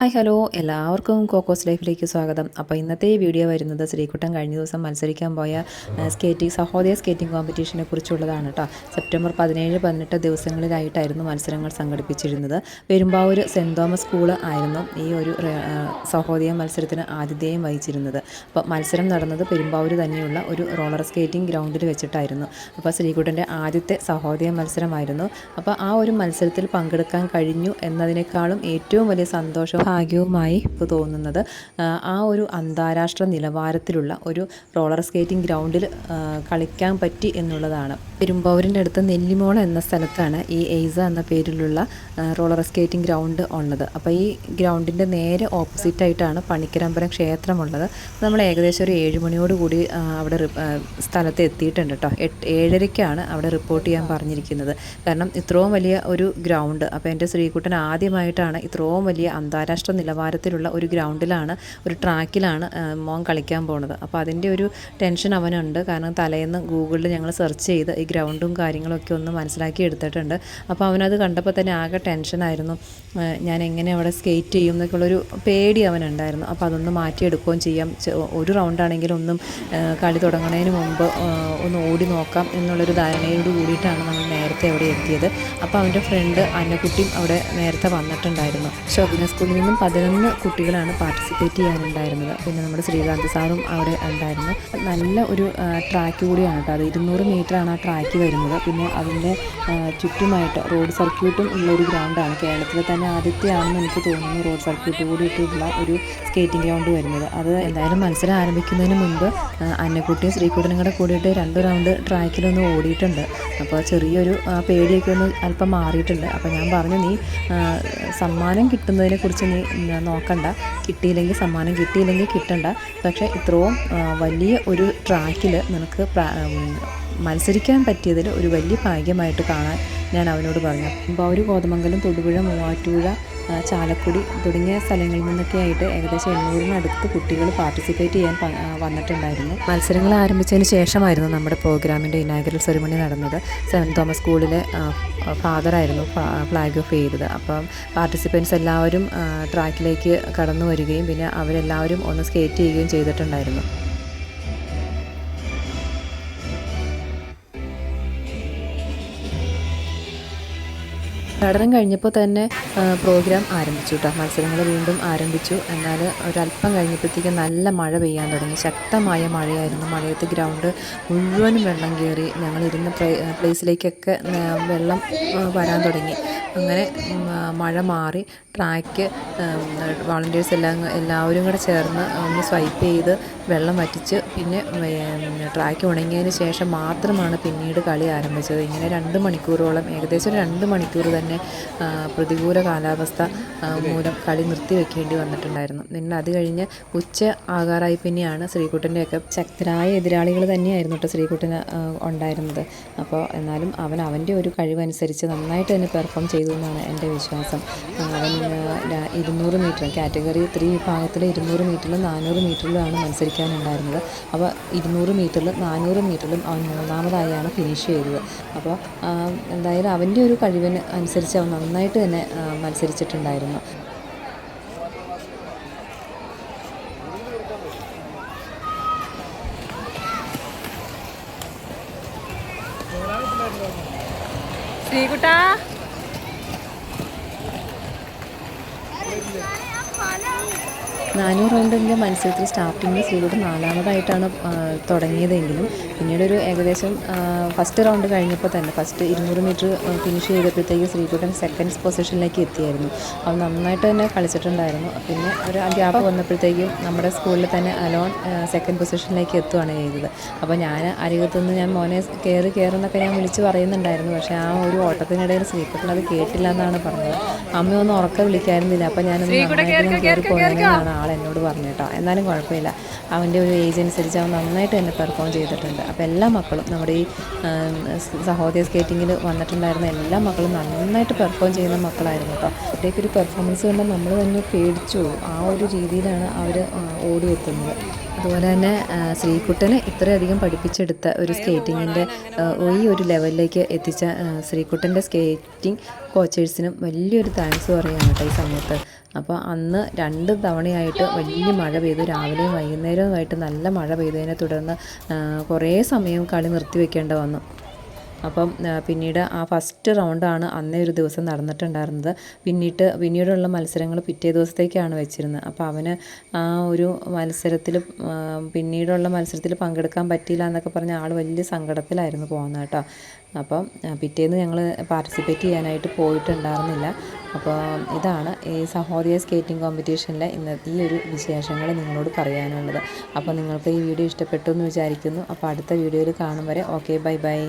Hi hello എല്ലാവർക്കും Cocos ലൈഫിലേക്ക് സ്വാഗതം. അപ്പോൾ ഇന്നത്തെ ഈ വീഡിയോ വരുന്നത് ശ്രീകുട്ടൻ കഴിഞ്ഞ ദിവസം മത്സരിക്കാൻ പോയ സഹോദയ സ്കേറ്റിംഗ് കോമ്പറ്റീഷനെ കുറിച്ചുള്ളതാണ് കേട്ടോ. സെപ്റ്റംബർ 17-18 ദിവസങ്ങളിലായിട്ടായിരുന്നു മത്സരങ്ങൾ സംഘടിപ്പിച്ചിരുന്നത്. പെരുമ്പാവൂർ സെൻറ് തോമസ് സ്കൂൾ ആയിരുന്നു ഈ ഒരു സഹോദയ മത്സരത്തിന് ആതിഥേയം വഹിച്ചിരുന്നത്. അപ്പോൾ മത്സരം നടന്നത് പെരുമ്പാവൂർ തന്നെയുള്ള ഒരു റോളർ സ്കേറ്റിംഗ് ഗ്രൗണ്ടിൽ വെച്ചിട്ടായിരുന്നു. അപ്പോൾ ശ്രീകുട്ടൻ്റെ ആദ്യത്തെ സഹോദയ മത്സരമായിരുന്നു. അപ്പോൾ ആ ഒരു മത്സരത്തിൽ പങ്കെടുക്കാൻ കഴിഞ്ഞു എന്നതിനേക്കാളും ഏറ്റവും വലിയ സന്തോഷം ഭാഗ്യവുമായി ഇപ്പോൾ തോന്നുന്നത് ആ ഒരു അന്താരാഷ്ട്ര നിലവാരത്തിലുള്ള ഒരു റോളർ സ്കേറ്റിംഗ് ഗ്രൗണ്ടിൽ കളിക്കാൻ പറ്റി എന്നുള്ളതാണ്. പെരുമ്പാവൂരിൻ്റെ അടുത്ത് നെല്ലിമോള എന്ന സ്ഥലത്താണ് ഈ എയ്സ എന്ന പേരിലുള്ള റോളർ സ്കേറ്റിംഗ് ഗ്രൗണ്ട് ഉള്ളത്. അപ്പോൾ ഈ ഗ്രൗണ്ടിൻ്റെ നേരെ ഓപ്പോസിറ്റായിട്ടാണ് പണിക്കരമ്പലം ക്ഷേത്രമുള്ളത്. നമ്മൾ ഏകദേശം ഒരു 7 മണിയോട് കൂടി അവിടെ സ്ഥലത്ത് എത്തിയിട്ടുണ്ട് കേട്ടോ. 7:30ക്കാണ് അവിടെ റിപ്പോർട്ട് ചെയ്യാൻ പറഞ്ഞിരിക്കുന്നത്. കാരണം ഇത്രയും വലിയ ഒരു ഗ്രൗണ്ട്, അപ്പോൾ എൻ്റെ ശ്രീകുട്ടൻ ആദ്യമായിട്ടാണ് ഇത്രയും വലിയ അന്താരാഷ്ട്ര നിലവാരത്തിലുള്ള ഒരു ഗ്രൗണ്ടിലാണ്, ഒരു ട്രാക്കിലാണ് മോൻ കളിക്കാൻ പോകുന്നത്. അപ്പോൾ അതിൻ്റെ ഒരു ടെൻഷൻ അവനുണ്ട്. കാരണം തലേന്ന് ഗൂഗിളിൽ ഞങ്ങൾ സെർച്ച് ചെയ്ത് ഈ ഗ്രൗണ്ടും കാര്യങ്ങളൊക്കെ ഒന്ന് മനസ്സിലാക്കി എടുത്തിട്ടുണ്ട്. അപ്പോൾ അവനത് കണ്ടപ്പോൾ തന്നെ ആകെ ടെൻഷനായിരുന്നു. ഞാൻ എങ്ങനെ അവിടെ സ്കേറ്റ് ചെയ്യും എന്നൊക്കെയുള്ളൊരു പേടി അവനുണ്ടായിരുന്നു. അപ്പോൾ അതൊന്ന് മാറ്റിയെടുക്കുകയും ചെയ്യാം. ഒരു റൗണ്ടാണെങ്കിലും ഒന്നും കളി തുടങ്ങുന്നതിന് മുമ്പ് ഒന്ന് ഓടി നോക്കാം എന്നുള്ളൊരു ധാരണയോട് കൂടിയിട്ടാണ് നമ്മൾ നേരത്തെ അവിടെ എത്തിയത്. അപ്പോൾ അവൻ്റെ ഫ്രണ്ട് അന്നക്കുട്ടിയും അവിടെ നേരത്തെ വന്നിട്ടുണ്ടായിരുന്നു. ശോഭന സ്കൂളിൽ നിന്നും 11 കുട്ടികളാണ് പാർട്ടിസിപ്പേറ്റ് ചെയ്യാനുണ്ടായിരുന്നത്. പിന്നെ നമ്മുടെ ശ്രീകാന്ത് സാറും അവിടെ ഉണ്ടായിരുന്നു. നല്ല ഒരു ട്രാക്ക് കൂടിയാണ് കേട്ടോ. അത് 200 മീറ്ററാണ് ആ ട്രാക്ക് വരുന്നത്. പിന്നെ അതിൻ്റെ ചുറ്റുമായിട്ട് റോഡ് സർക്യൂട്ടും ഉള്ളൊരു ഗ്രൗണ്ടാണ്. കേരളത്തിൽ തന്നെ ആദ്യത്തെയാണെന്ന് എനിക്ക് തോന്നുന്നു റോഡ് സർക്യൂട്ട് കൂടിയിട്ടുള്ള ഒരു സ്കേറ്റിംഗ് ഗ്രൗണ്ട് വരുന്നത്. അത് എന്തായാലും മത്സരം ആരംഭിക്കുന്നതിന് മുൻപ് അന്നക്കുട്ടിയും ശ്രീകുട്ടനും കൂടെ കൂടിയിട്ട് 2 റൗണ്ട് ട്രാക്കിലൊന്ന് ഓടിയിട്ടുണ്ട്. അപ്പോൾ ചെറിയൊരു പേടിയൊക്കെ ഒന്ന് അല്പം മാറിയിട്ടുണ്ട്. അപ്പോൾ ഞാൻ പറഞ്ഞു, നീ സമ്മാനം കിട്ടുന്നതിനെ കുറിച്ച് നീ നോക്കണ്ട, കിട്ടിയില്ലെങ്കിൽ സമ്മാനം, കിട്ടിയില്ലെങ്കിൽ കിട്ടണ്ട. പക്ഷേ ഇത്രയും വലിയ ഒരു ട്രാക്കിൽ നിനക്ക് മത്സരിക്കാൻ പറ്റിയതിൽ ഒരു വലിയ ഭാഗ്യമായിട്ട് കാണാൻ ഞാൻ അവനോട് പറഞ്ഞു. പെരുമ്പാവൂർ, കോതമംഗലം, തൊടുപുഴ, മൂവാറ്റുപുഴ, ചാലക്കുടി തുടങ്ങിയ സ്ഥലങ്ങളിൽ നിന്നൊക്കെ ആയിട്ട് ഏകദേശം 800-നടുത്ത് കുട്ടികൾ പാർട്ടിസിപ്പേറ്റ് ചെയ്യാൻ വന്നിട്ടുണ്ടായിരുന്നു. മത്സരങ്ങൾ ആരംഭിച്ചതിന് ശേഷമായിരുന്നു നമ്മുടെ പ്രോഗ്രാമിൻ്റെ ഇനാഗുറൽ സെറിമണി നടന്നത്. സെൻറ് തോമസ് സ്കൂളിലെ ഫാദറായിരുന്നു ഫ്ലാഗ് ഓഫ് ചെയ്തത്. അപ്പം പാർട്ടിസിപ്പൻസ് എല്ലാവരും ട്രാക്കിലേക്ക് കടന്നു വരികയും പിന്നെ അവരെല്ലാവരും ഒന്ന് സ്കേറ്റ് ചെയ്യുകയും ചെയ്തിട്ടുണ്ടായിരുന്നു. പഠനം കഴിഞ്ഞപ്പോൾ തന്നെ പ്രോഗ്രാം ആരംഭിച്ചു കേട്ടോ. മത്സരങ്ങൾ വീണ്ടും ആരംഭിച്ചു. എന്നാൽ ഒരല്പം കഴിഞ്ഞപ്പോഴത്തേക്കും നല്ല മഴ പെയ്യാൻ തുടങ്ങി. ശക്തമായ മഴയായിരുന്നു. മഴയത്ത് ഗ്രൗണ്ട് മുഴുവനും വെള്ളം കയറി. ഞങ്ങളിരുന്ന പ്ലേസിലേക്കൊക്കെ വെള്ളം വരാൻ തുടങ്ങി. അങ്ങനെ മഴ മാറി ട്രാക്ക് വോളണ്ടിയേഴ്സ് എല്ലാവരും കൂടെ ചേർന്ന് ഒന്ന് സ്വൈപ്പ് ചെയ്ത് വെള്ളം വറ്റിച്ച് പിന്നെ ട്രാക്ക് ഉണങ്ങിയതിന് ശേഷം മാത്രമാണ് പിന്നീട് കളി ആരംഭിച്ചത്. ഇങ്ങനെ 2 മണിക്കൂറോളം, ഏകദേശം 2 മണിക്കൂർ തന്നെ പ്രതികൂല കാലാവസ്ഥ മൂലം കളി നിർത്തി വെക്കേണ്ടി വന്നിട്ടുണ്ടായിരുന്നു. പിന്നെ അത് കഴിഞ്ഞ് ഉച്ച ആകാറായി പിന്നെയാണ് ശ്രീകുട്ടൻ്റെയൊക്കെ ശക്തരായ എതിരാളികൾ തന്നെയായിരുന്നു കേട്ടോ ശ്രീകുട്ടന് ഉണ്ടായിരുന്നത്. അപ്പോൾ എന്നാലും അവൻ്റെ ഒരു കഴിവനുസരിച്ച് നന്നായിട്ട് തന്നെ പെർഫോം ചെയ്തു എന്നാണ് എൻ്റെ വിശ്വാസം. അവൻ 200 മീറ്റർ കാറ്റഗറി 3 വിഭാഗത്തിൽ 200 മീറ്ററിലും 400 മീറ്ററിലുമാണ് മത്സരിക്കാനുണ്ടായിരുന്നത്. അപ്പോൾ 200 മീറ്ററിലും 400 മീറ്ററിലും അവൻ 3ാമതായാണ് ഫിനിഷ് ചെയ്തത്. അപ്പോൾ എന്തായാലും അവൻ്റെ ഒരു കഴിവിന് അനുസരിച്ച് അവൻ നന്നായിട്ട് തന്നെ മത്സരിച്ചിട്ടുണ്ടായിരുന്നു. ശ്രീകുട്ടാ, 400 റൗണ്ടിൻ്റെ മത്സരത്തിൽ സ്റ്റാർട്ടിങ്ങിൽ ശ്രീകുട്ടൻ 4ാമതായിട്ടാണ് തുടങ്ങിയതെങ്കിലും പിന്നീടൊരു ഏകദേശം ഫസ്റ്റ് റൗണ്ട് കഴിഞ്ഞപ്പോൾ തന്നെ ഫസ്റ്റ് 200 മീറ്റർ ഫിനിഷ് ചെയ്തപ്പോഴത്തേക്ക് ശ്രീകുട്ടൻ സെക്കൻഡ് പൊസിഷനിലേക്ക് എത്തിയായിരുന്നു. അവൻ നന്നായിട്ട് തന്നെ കളിച്ചിട്ടുണ്ടായിരുന്നു. പിന്നെ ഒരു ഗ്യാപ്പ് വന്നപ്പോഴത്തേക്കും നമ്മുടെ സ്കൂളിൽ തന്നെ അലോൺ സെക്കൻഡ് പൊസിഷനിലേക്ക് എത്തുകയാണ് ചെയ്തത്. അപ്പോൾ ഞാൻ അരികത്തുനിന്ന് ഞാൻ മോനെ കയറുന്നൊക്കെ ഞാൻ വിളിച്ച് പറയുന്നുണ്ടായിരുന്നു. പക്ഷേ ആ ഒരു ഓട്ടത്തിനിടയിൽ ശ്രീകുട്ടൻ അത് കേട്ടില്ല എന്നാണ് പറഞ്ഞത്. അമ്മയൊന്നും ഉറക്കം വിളിക്കായിരുന്നില്ല. അപ്പോൾ ഞാനൊന്ന് നന്നായിട്ട് കയറി പോയെന്നാണ് ആളെന്നോട് പറഞ്ഞു കേട്ടോ. എന്നാലും കുഴപ്പമില്ല, അവൻ്റെ ഒരു ഏജ് അനുസരിച്ച് അവൻ നന്നായിട്ട് തന്നെ പെർഫോം ചെയ്തിട്ടുണ്ട്. അപ്പോൾ എല്ലാ മക്കളും നമ്മുടെ ഈ സഹോദയ സ്കേറ്റിങ്ങിൽ വന്നിട്ടുണ്ടായിരുന്ന എല്ലാ മക്കളും നന്നായിട്ട് പെർഫോം ചെയ്യുന്ന മക്കളായിരുന്നു കേട്ടോ. അവരുടെയൊക്കെ ഒരു പെർഫോമൻസ് കണ്ടാൽ നമ്മൾ തന്നെ പേടിച്ചു. ആ ഒരു രീതിയിലാണ് അവർ ഓടിയെത്തുന്നത്. അതുപോലെ തന്നെ ശ്രീകുട്ടനെ ഇത്രയധികം പഠിപ്പിച്ചെടുത്ത ഒരു സ്കേറ്റിങ്ങിൻ്റെ ഈ ഒരു ലെവലിലേക്ക് എത്തിച്ച ശ്രീകുട്ടൻ്റെ സ്കേറ്റിംഗ് കോച്ചേഴ്സിനും വലിയൊരു താങ്ക്സ് പറയുകയാണ് കേട്ടോ ഈ സമയത്ത്. അപ്പോൾ അന്ന് 2 തവണയായിട്ട് വലിയ മഴ പെയ്തു. രാവിലെയും വൈകുന്നേരവുമായിട്ട് നല്ല മഴ പെയ്തതിനെ തുടർന്ന് കുറേ സമയം കളി നിർത്തിവെക്കേണ്ടി വന്നു. അപ്പം പിന്നീട് ആ ഫസ്റ്റ് റൗണ്ടാണ് അന്നേ ഒരു ദിവസം നടന്നിട്ടുണ്ടായിരുന്നത്. പിന്നീടുള്ള മത്സരങ്ങൾ പിറ്റേ ദിവസത്തേക്കാണ് വെച്ചിരുന്നത്. അപ്പോൾ അവന് ആ ഒരു പിന്നീടുള്ള മത്സരത്തിൽ പങ്കെടുക്കാൻ പറ്റിയില്ല എന്നൊക്കെ പറഞ്ഞ ആൾ വലിയ സങ്കടത്തിലായിരുന്നു പോകുന്നത് കേട്ടോ. അപ്പം പിറ്റേന്ന് ഞങ്ങൾ പാർട്ടിസിപ്പേറ്റ് ചെയ്യാനായിട്ട് പോയിട്ടുണ്ടായിരുന്നില്ല. അപ്പോൾ ഇതാണ് ഈ സഹോദയ സ്കേറ്റിംഗ് കോമ്പറ്റീഷനിലെ ഈ ഒരു വിശേഷങ്ങൾ നിങ്ങളോട് പറയാനുള്ളത്. അപ്പോൾ നിങ്ങൾക്ക് ഈ വീഡിയോ ഇഷ്ടപ്പെട്ടു എന്ന് വിചാരിക്കുന്നു. അപ്പോൾ അടുത്ത വീഡിയോയിൽ കാണും വരെ ഓക്കെ, ബൈ ബൈ.